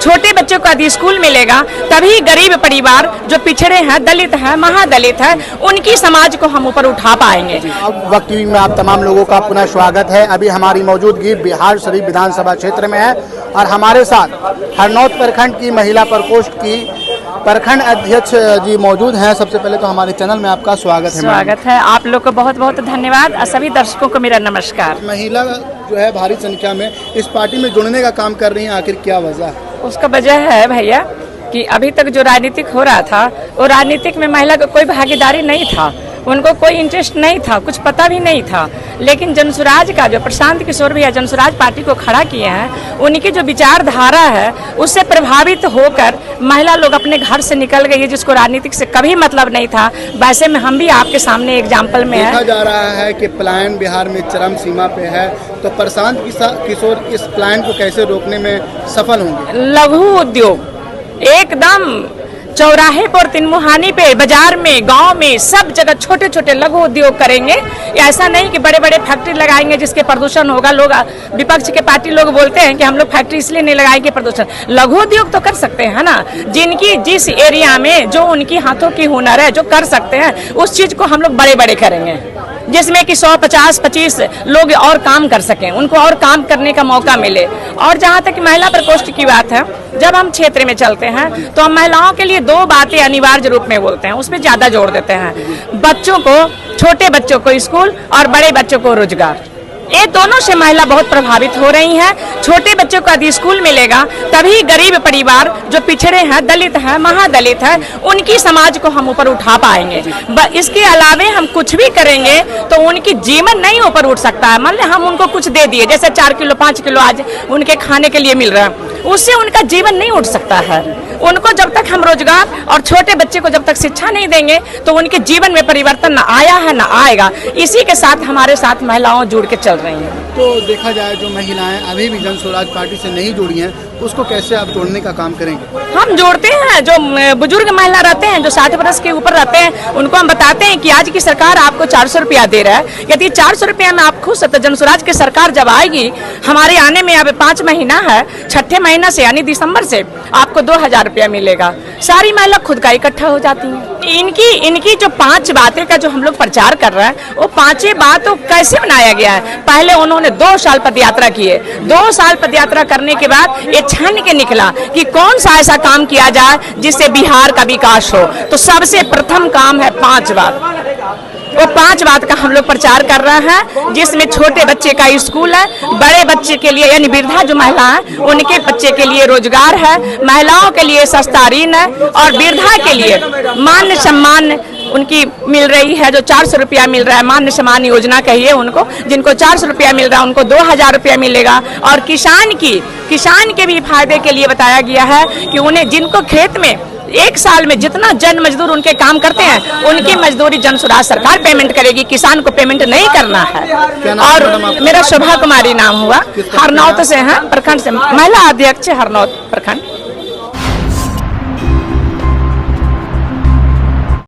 छोटे बच्चों को यदि स्कूल मिलेगा तभी गरीब परिवार जो पिछड़े हैं, दलित हैं, महादलित है, उनकी समाज को हम ऊपर उठा पाएंगे। अब वक्त टीवी में आप तमाम लोगों का पुनः स्वागत है। अभी हमारी मौजूदगी बिहार शरीफ विधानसभा क्षेत्र में है और हमारे साथ हरनौत प्रखंड की महिला प्रकोष्ठ की प्रखंड अध्यक्ष जी मौजूद हैं। सबसे पहले तो हमारे चैनल में आपका स्वागत है। स्वागत है, आप लोग को बहुत बहुत धन्यवाद और सभी दर्शकों को मेरा नमस्कार। महिला जो है भारी संख्या में इस पार्टी में जुड़ने का काम कर रही हैं, आखिर क्या वजह है? उसका वजह है भैया कि अभी तक जो राजनीतिक हो रहा था वो राजनीतिक में महिला का कोई भागीदारी नहीं था, उनको कोई इंटरेस्ट नहीं था, कुछ पता भी नहीं था। लेकिन जनसुराज का जो प्रशांत किशोर भैया जनसुराज पार्टी को खड़ा किए हैं, उनकी जो विचारधारा है उससे प्रभावित होकर महिला लोग अपने घर से निकल गई है, जिसको राजनीतिक से कभी मतलब नहीं था। वैसे में हम भी आपके सामने एग्जाम्पल में देखा जा रहा है कि पलायन बिहार में चरम सीमा पे है, तो प्रशांत किशोर इस पलायन को कैसे रोकने में सफल होंगे? लघु उद्योग एकदम चौराहे पर, तिनमुहानी पे, बाजार में, गांव में, सब जगह छोटे छोटे लघु उद्योग करेंगे। ऐसा नहीं कि बड़े बड़े फैक्ट्री लगाएंगे जिसके प्रदूषण होगा। लोग विपक्ष के पार्टी लोग बोलते हैं कि हम लोग फैक्ट्री इसलिए नहीं लगाएंगे प्रदूषण। लघु उद्योग तो कर सकते हैं ना, जिनकी जिस एरिया में जो उनकी हाथों की हुनर है, जो कर सकते हैं, उस चीज को हम लोग बड़े बड़े करेंगे, जिसमें कि 100, 50, 25 लोग और काम कर सकें, उनको और काम करने का मौका मिले। और जहाँ तक महिला प्रकोष्ठ की बात है, जब हम क्षेत्र में चलते हैं तो हम महिलाओं के लिए 2 बातें अनिवार्य रूप में बोलते हैं, उसमें ज्यादा जोर देते हैं। बच्चों को, छोटे बच्चों को स्कूल और बड़े बच्चों को रोजगार, ये दोनों से महिला बहुत प्रभावित हो रही हैं। छोटे बच्चों को यदि स्कूल मिलेगा तभी गरीब परिवार जो पिछड़े हैं, दलित हैं, महादलित है, उनकी समाज को हम ऊपर उठा पाएंगे। इसके अलावे हम कुछ भी करेंगे तो उनकी जीवन नहीं ऊपर उठ सकता है। मान लें हम उनको कुछ दे दिए, जैसे 4 किलो 5 किलो आज उनके खाने के लिए मिल रहा है, उससे उनका जीवन नहीं उठ सकता है। उनको जब तक हम रोजगार और छोटे बच्चे को जब तक शिक्षा नहीं देंगे तो उनके जीवन में परिवर्तन न आया है न आएगा। इसी के साथ हमारे साथ महिलाओं जुड़ के चल रही हैं। तो देखा जाए जो महिलाएं अभी भी जनसुराज पार्टी से नहीं जुड़ी हैं, उसको कैसे आप जोड़ने का काम करेंगे? हम जोड़ते हैं, जो बुजुर्ग महिला रहते हैं, जो 60 वर्ष के ऊपर रहते हैं, उनको हम बताते हैं कि आज की सरकार आपको 400 रुपया दे रहा है। यदि 400 रुपया में आप खुश है तो जनसुराज की सरकार जब आएगी, हमारे आने में अब 5 महीना है, 6ठे महीना से यानी दिसंबर से आपको 2000 रुपया मिलेगा। सारी महिला खुद का इकट्ठा हो जाती हैं। इनकी जो 5 बातें का जो हम लोग प्रचार कर रहे हैं, वो 5 बातों कैसे बनाया गया है? पहले उन्होंने 2 साल पदयात्रा किए। 2 साल पदयात्रा करने के बाद ये छान के निकला कि कौन सा ऐसा काम किया जाए जिससे बिहार का विकास हो। तो सबसे प्रथम काम है 5 बात। वो 5 बात का हम लोग प्रचार कर रहे हैं, जिसमें छोटे बच्चे का स्कूल है, बड़े बच्चे के लिए यानी वृद्धा जो महिला है उनके बच्चे के लिए रोजगार है, महिलाओं के लिए सस्ता ऋण है और वृद्धा के लिए मान सम्मान उनकी मिल रही है। जो 400 रुपया मिल रहा है, मान्य सम्मान योजना कहिए उनको, जिनको 400 रुपया मिल रहा है उनको 2000 रुपया मिलेगा। और किसान के भी फायदे के लिए बताया गया है कि उन्हें, जिनको खेत में 1 साल में जितना जन मजदूर उनके काम करते हैं, उनकी मजदूरी जनसुराज सरकार पेमेंट करेगी, किसान को पेमेंट नहीं करना है। और मेरा शोभा कुमारी नाम हुआ, हरनौत से है, प्रखंड से, महिला अध्यक्ष हरनौत प्रखंड।